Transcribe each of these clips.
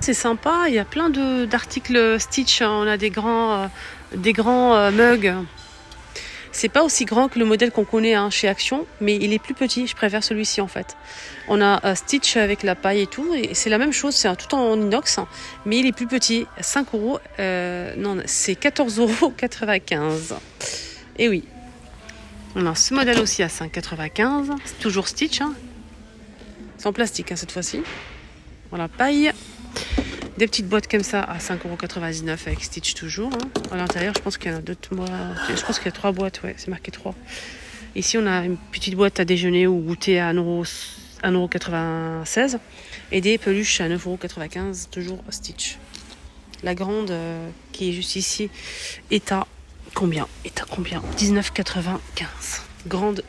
C'est sympa, il y a plein d'articles Stitch. On a des grands mugs. C'est pas aussi grand que le modèle qu'on connaît chez Action, mais il est plus petit. Je préfère celui-ci en fait. On a Stitch avec la paille et tout, et c'est la même chose, c'est tout en inox, mais il est plus petit. 5 euros, non, c'est 14,95 €. Et oui. On a ce modèle aussi à 5,95 €. C'est toujours Stitch. C'est en plastique cette fois-ci. Voilà, paille. Des petites boîtes comme ça à 5,99 € avec Stitch toujours. À l'intérieur, je pense qu'il y en a d'autres. Je pense qu'il y a 3 boîtes, ouais, c'est marqué 3. Ici, on a une petite boîte à déjeuner ou goûter à 1,96 € et des peluches à 9,95 €, toujours Stitch. La grande qui est juste ici est à combien? 19,95 €. Grande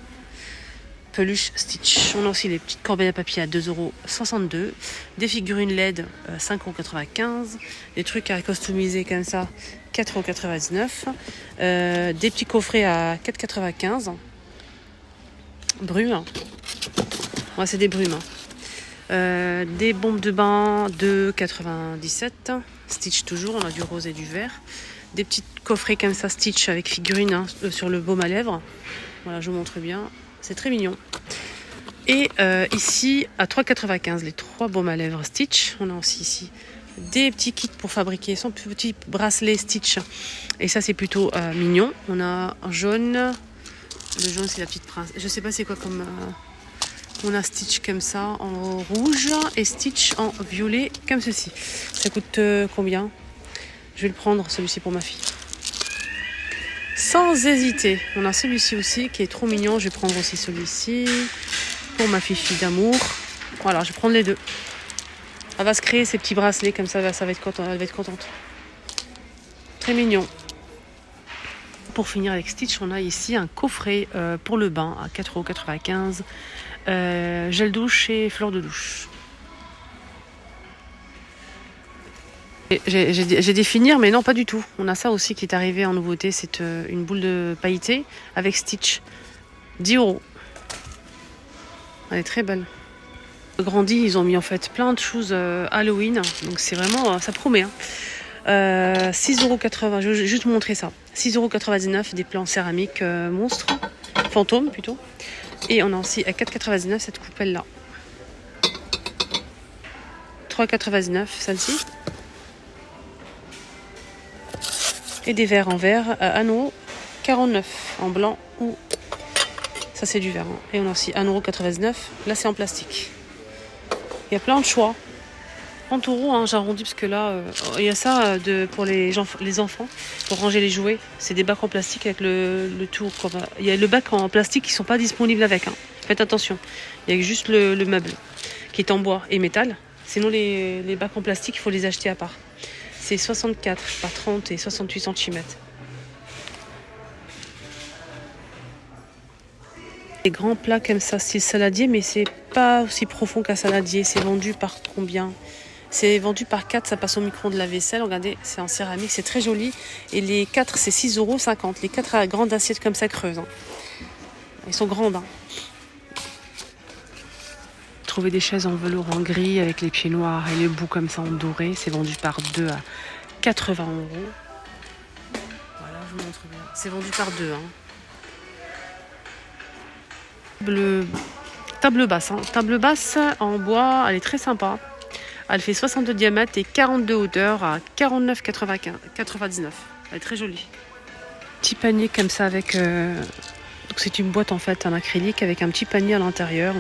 peluche Stitch. On a aussi les petites corbeilles à papier à 2,62 €. Des figurines LED 5,95 €. Des trucs à customiser comme ça 4,99 €. Des petits coffrets à 4,95 €. Brumes. Ouais, c'est des brumes. Des bombes de bain 2,97 €. Stitch toujours, on a du rose et du vert. Des petits coffrets comme ça Stitch avec figurines sur le baume à lèvres. Voilà, je vous montre bien. C'est très mignon. Et ici, à 3,95 €, les 3 baumes à lèvres Stitch. On a aussi ici des petits kits pour fabriquer son petit bracelet Stitch. Et ça, c'est plutôt mignon. On a un jaune. Le jaune, c'est la petite princesse. Je sais pas c'est quoi comme... on a Stitch comme ça en rouge et Stitch en violet comme ceci. Ça coûte combien? Je vais le prendre, celui-ci, pour ma fille. Sans hésiter. On a celui-ci aussi qui est trop mignon. Je vais prendre aussi celui-ci pour ma fille d'amour. Voilà, je vais prendre les deux. Elle va se créer ses petits bracelets comme ça, ça va être contente, elle va être contente. Très mignon. Pour finir avec Stitch, on a ici un coffret pour le bain à 4,95 €. Gel douche et fleurs de douche. J'ai des finir, mais non, pas du tout. On a ça aussi qui est arrivé en nouveauté. C'est une boule de pailleté avec Stitch. 10 €. Elle est très belle. Grandi, ils ont mis en fait plein de choses Halloween. Donc c'est vraiment, ça promet. 6,80 €. Je vais juste vous montrer ça. 6,99 € des plans céramiques monstres. Fantômes plutôt. Et on a aussi à 4,99 € cette coupelle-là. 3,99 € celle-ci. Et des verres en verre à 1,49 € en blanc ou... Ça, c'est du verre. Et on a aussi 1,99 €. Là, c'est en plastique. Il y a plein de choix. 30 €, j'arrondis, parce que là, il y a ça pour les enfants, pour ranger les jouets. C'est des bacs en plastique avec le tour. Il y a le bac en plastique qui ne sont pas disponibles avec. Faites attention. Il y a juste le meuble qui est en bois et métal. Sinon, les bacs en plastique, il faut les acheter à part. C'est 64 par 30 et 68 cm. Des grands plats comme ça, style saladier, mais c'est pas aussi profond qu'un saladier. C'est vendu par combien? C'est vendu par 4, ça passe au micro-ondes de la vaisselle. Regardez, c'est en céramique, c'est très joli. Et les 4, c'est 6,50 €. Les 4 à grandes assiettes comme ça creuses. Elles sont grandes. Trouver des chaises en velours en gris avec les pieds noirs et les bouts comme ça en doré. C'est vendu par 2 à 80 €. Voilà, je vous montre bien. C'est vendu par 2. Table basse. Table basse en bois, elle est très sympa. Elle fait 62 de diamètre et 42 hauteur à 49,99 €. Elle est très jolie. Petit panier comme ça avec... Donc c'est une boîte en fait en acrylique avec un petit panier à l'intérieur.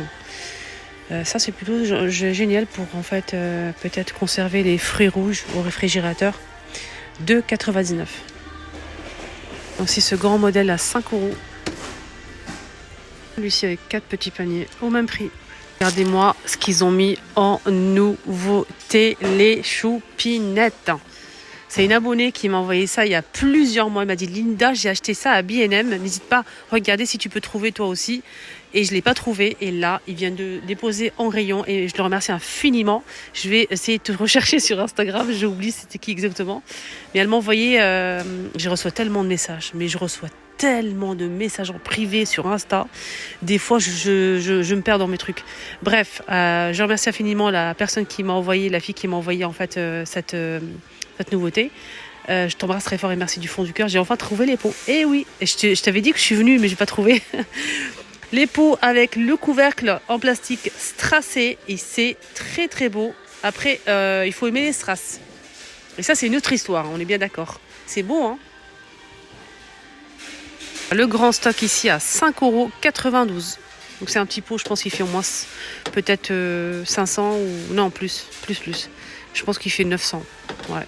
Ça c'est plutôt génial pour en fait peut-être conserver les fruits rouges au réfrigérateur. 2,99 €. Donc c'est ce grand modèle à 5 €. Celui-ci avec 4 petits paniers au même prix. Regardez-moi ce qu'ils ont mis en nouveauté, les choupinettes. C'est une abonnée qui m'a envoyé ça il y a plusieurs mois. Elle m'a dit: Linda, j'ai acheté ça à B&M. N'hésite pas, regarder si tu peux trouver toi aussi. Et je ne l'ai pas trouvé. Et là, il vient de déposer en rayon. Et je le remercie infiniment. Je vais essayer de te rechercher sur Instagram. J'ai oublié c'était qui exactement. Mais elle m'a envoyé... je reçois tellement de messages. Mais je reçois tellement de messages en privé sur Insta. Des fois, je me perds dans mes trucs. Bref, je remercie infiniment la personne qui m'a envoyé, la fille qui m'a envoyé en fait cette nouveauté. Je t'embrasse très fort et merci du fond du cœur. J'ai enfin trouvé les pots. Eh oui, et je t'avais dit que je suis venue, mais j'ai pas trouvé. Les pots avec le couvercle en plastique strassé et c'est très très beau. Après, il faut aimer les strass. Et ça, c'est une autre histoire, on est bien d'accord. C'est beau, hein? Le grand stock ici à 5,92 €. Donc c'est un petit pot, je pense qu'il fait au moins peut-être 500 ou... Non, plus. Je pense qu'il fait 900. Ouais.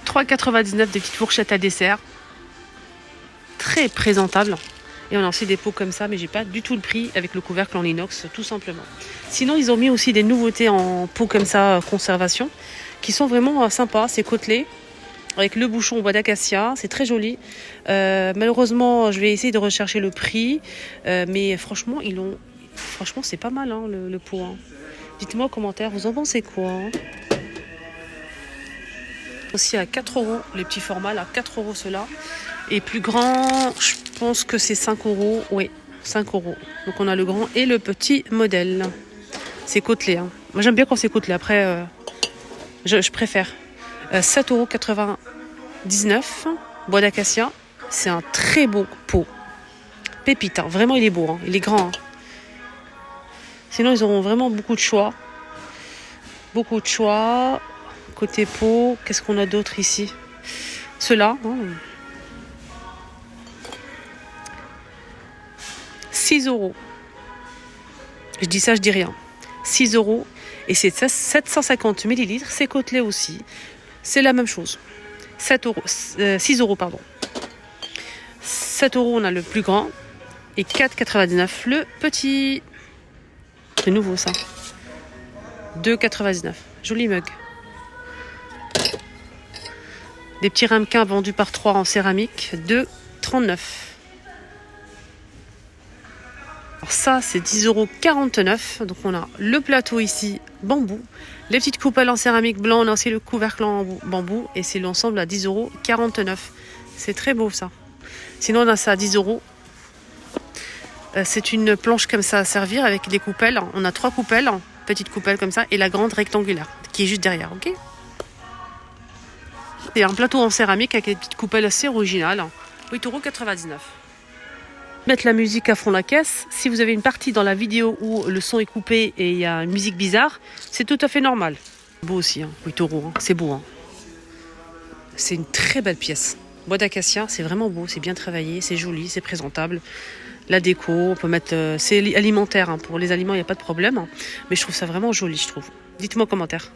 « 3,99 € des petites fourchettes à dessert. Très présentable. Et on a aussi des pots comme ça, mais j'ai pas du tout le prix avec le couvercle en inox, tout simplement. Sinon, ils ont mis aussi des nouveautés en pots comme ça, conservation, qui sont vraiment sympas. C'est côtelé, avec le bouchon en bois d'acacia. C'est très joli. Malheureusement, je vais essayer de rechercher le prix. Mais franchement, franchement, c'est pas mal, hein, le pot. Hein. Dites-moi en commentaire, vous en pensez quoi, hein? Aussi à 4 €, les petits formats, là, 4 € ceux-là. Et plus grand, je pense que c'est 5 €. Oui, 5 €. Donc on a le grand et le petit modèle. C'est côtelé. Hein. Moi j'aime bien quand c'est côtelé. Après, je préfère. 7,99 €. Bois d'acacia. C'est un très beau pot. Pépite. Hein. Vraiment, il est beau. Hein. Il est grand. Hein. Sinon, ils auront vraiment beaucoup de choix. Beaucoup de choix. Côté pot, qu'est-ce qu'on a d'autre ici? Ceux-là. Hein. 6 €. Je dis ça, je dis rien. 6 € et c'est 750 ml. C'est côtelé aussi. C'est la même chose. 6 €, pardon. 7 € on a le plus grand et 4,99 € le petit. C'est nouveau ça. 2,99 €. Joli mug. Des petits ramequins vendus par 3 en céramique. 2,39 €. Alors ça, c'est 10,49 €. Donc on a le plateau ici, bambou. Les petites coupelles en céramique blanc, on a aussi le couvercle en bambou. Et c'est l'ensemble à 10,49 €. C'est très beau ça. Sinon, on a ça à 10 €. C'est une planche comme ça à servir avec des coupelles. On a 3 coupelles, petites coupelles comme ça, et la grande rectangulaire qui est juste derrière, ok? Et un plateau en céramique avec des petites coupelles assez originales. 8,99 €. Mettre la musique à fond la caisse. Si vous avez une partie dans la vidéo où le son est coupé et il y a une musique bizarre, c'est tout à fait normal. Beau aussi, hein. 8 €, hein. C'est beau. Hein. C'est une très belle pièce. Bois d'acacia, c'est vraiment beau, c'est bien travaillé, c'est joli, c'est présentable. La déco, on peut mettre... c'est alimentaire, hein. Pour les aliments, il n'y a pas de problème. Hein. Mais je trouve ça vraiment joli, je trouve. Dites-moi en commentaire.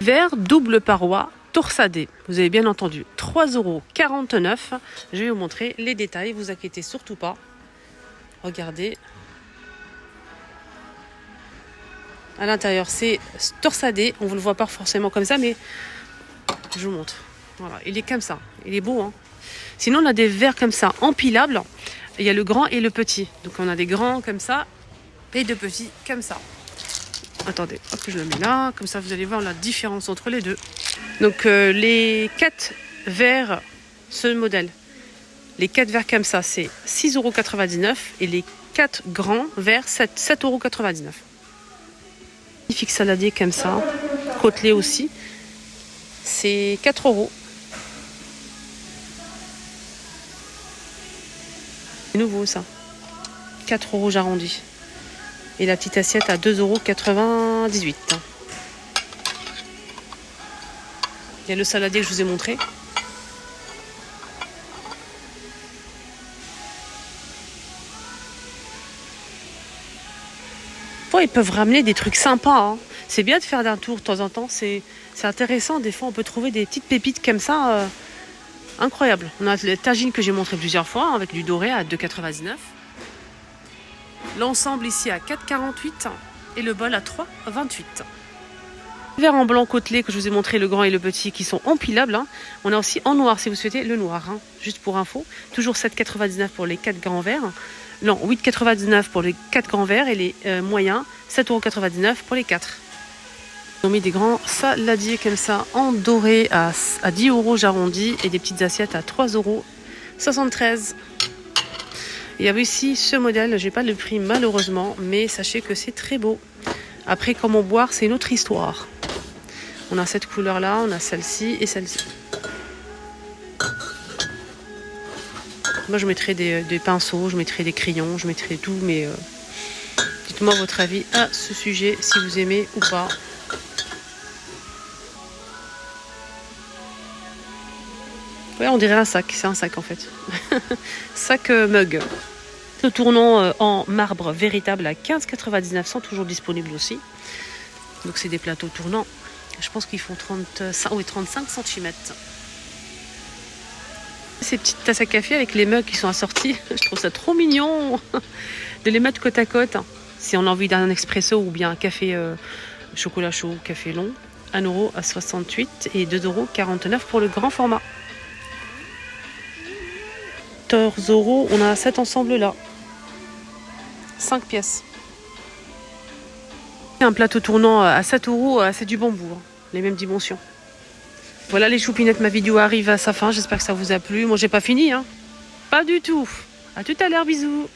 Verre double paroi torsadé. Vous avez bien entendu. 3,49 €. Je vais vous montrer les détails. Vous inquiétez surtout pas. Regardez. À l'intérieur, c'est torsadé. On ne le voit pas forcément comme ça, mais je vous montre. Voilà, il est comme ça. Il est beau. Hein. Sinon, on a des verres comme ça, empilables. Il y a le grand et le petit. Donc, on a des grands comme ça et de petits comme ça. Attendez, hop, je le mets là. Comme ça, vous allez voir la différence entre les deux. Donc, les 4 verres, ce modèle. Les 4 verres comme ça, c'est 6,99 € et les 4 grands verres, 7,99 €. Magnifique saladier comme ça, côtelé aussi, c'est 4 €. C'est nouveau ça, 4 € j'arrondis. Et la petite assiette à 2,98 €. Il y a le saladier que je vous ai montré. Ils peuvent ramener des trucs sympas. Hein. C'est bien de faire d'un tour de temps en temps. C'est intéressant. Des fois, on peut trouver des petites pépites comme ça. Incroyable. On a le tagine que j'ai montré plusieurs fois hein, avec du doré à 2,99 €. L'ensemble ici à 4,48 € et le bol à 3,28 €. Verre en blanc côtelé que je vous ai montré, le grand et le petit, qui sont empilables. Hein. On a aussi en noir si vous souhaitez le noir, hein, juste pour info. Toujours 7,99 pour les 4 grands verres. Non, 8,99 pour les 4 grands verres et les moyens, 7,99 € pour les 4. Ils ont mis des grands saladiers comme ça en doré à 10 € j'arrondis et des petites assiettes à 3,73 €. Il y avait aussi ce modèle, je n'ai pas le prix malheureusement, mais sachez que c'est très beau. Après, comment boire, c'est une autre histoire. On a cette couleur-là, on a celle-ci et celle-ci. Moi, je mettrais des pinceaux, je mettrais des crayons, je mettrais tout, mais dites-moi votre avis à ce sujet, si vous aimez ou pas. Ouais, on dirait un sac, c'est un sac en fait. Sac mug. Le tournant en marbre véritable à 15,99 €, sont toujours disponibles aussi. Donc c'est des plateaux tournants. Je pense qu'ils font 35 cm. Ces petites tasses à café avec les mugs qui sont assortis, je trouve ça trop mignon de les mettre côte à côte. Si on a envie d'un expresso ou bien un café chocolat chaud, café long, 1,68 € et 2,49 € pour le grand format. 14 €, on a cet ensemble-là. 5 pièces. Un plateau tournant à 7 €, c'est du bambou, hein, les mêmes dimensions. Voilà les choupinettes, ma vidéo arrive à sa fin, j'espère que ça vous a plu. Moi j'ai pas fini, hein. Pas du tout. À tout à l'heure, bisous.